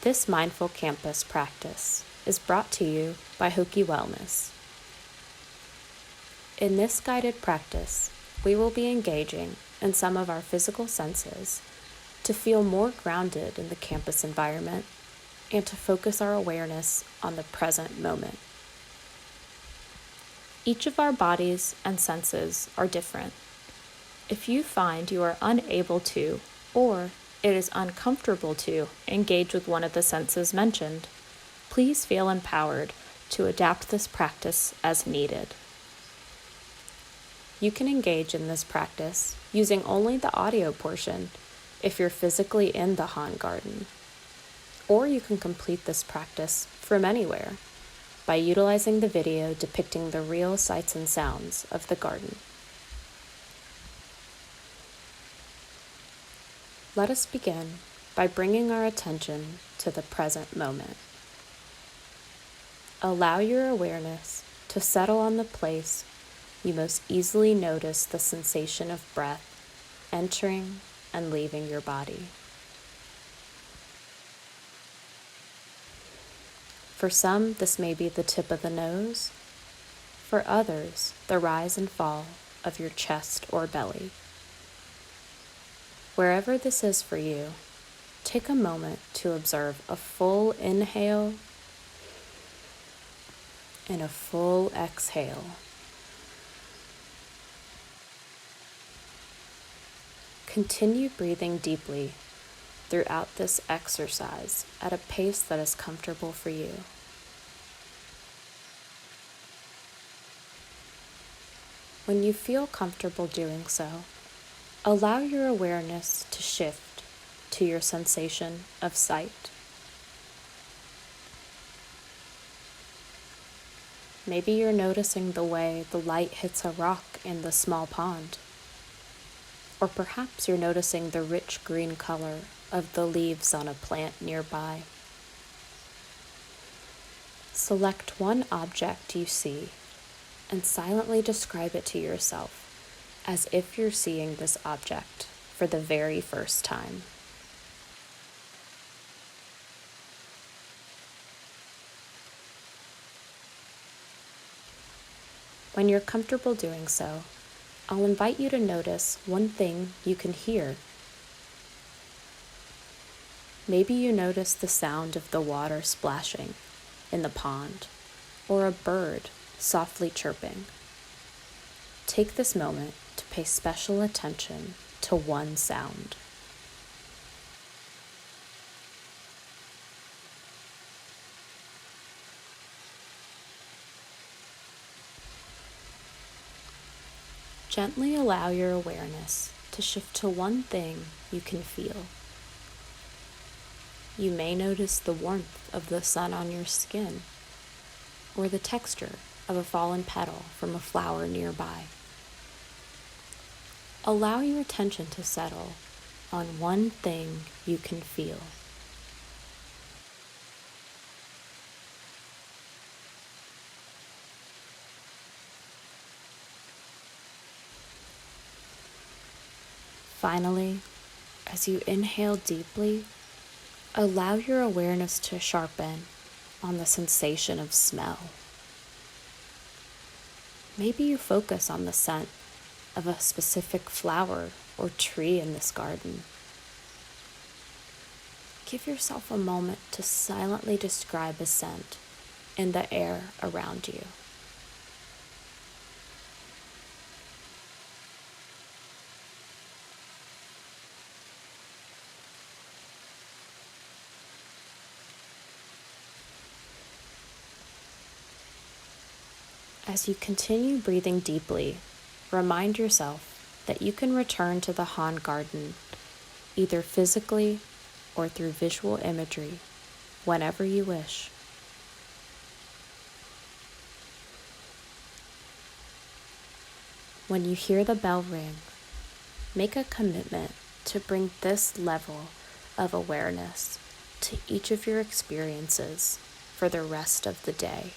This mindful campus practice is brought to you by Hokie Wellness. In this guided practice, we will be engaging in some of our physical senses to feel more grounded in the campus environment and to focus our awareness on the present moment. Each of our bodies and senses are different. If you find you are unable to, or it is uncomfortable to, engage with one of the senses mentioned, please feel empowered to adapt this practice as needed. You can engage in this practice using only the audio portion if you're physically in the Hahn garden, or you can complete this practice from anywhere by utilizing the video depicting the real sights and sounds of the garden. Let us begin by bringing our attention to the present moment. Allow your awareness to settle on the place you most easily notice the sensation of breath entering and leaving your body. For some, this may be the tip of the nose. For others, the rise and fall of your chest or belly. Wherever this is for you, take a moment to observe a full inhale and a full exhale. Continue breathing deeply throughout this exercise at a pace that is comfortable for you. When you feel comfortable doing so, allow your awareness to shift to your sensation of sight. Maybe you're noticing the way the light hits a rock in the small pond. Or perhaps you're noticing the rich green color of the leaves on a plant nearby. Select one object you see and silently describe it to yourself as if you're seeing this object for the very first time. When you're comfortable doing so, I'll invite you to notice one thing you can hear. Maybe you notice the sound of the water splashing in the pond, or a bird softly chirping. Take this moment to pay special attention to one sound. Gently allow your awareness to shift to one thing you can feel. You may notice the warmth of the sun on your skin, or the texture of a fallen petal from a flower nearby. Allow your attention to settle on one thing you can feel. Finally, as you inhale deeply, allow your awareness to sharpen on the sensation of smell. Maybe you focus on the scent of a specific flower or tree in this garden. Give yourself a moment to silently describe a scent in the air around you. As you continue breathing deeply, remind yourself that you can return to the Hahn garden, either physically or through visual imagery, whenever you wish. When you hear the bell ring, make a commitment to bring this level of awareness to each of your experiences for the rest of the day.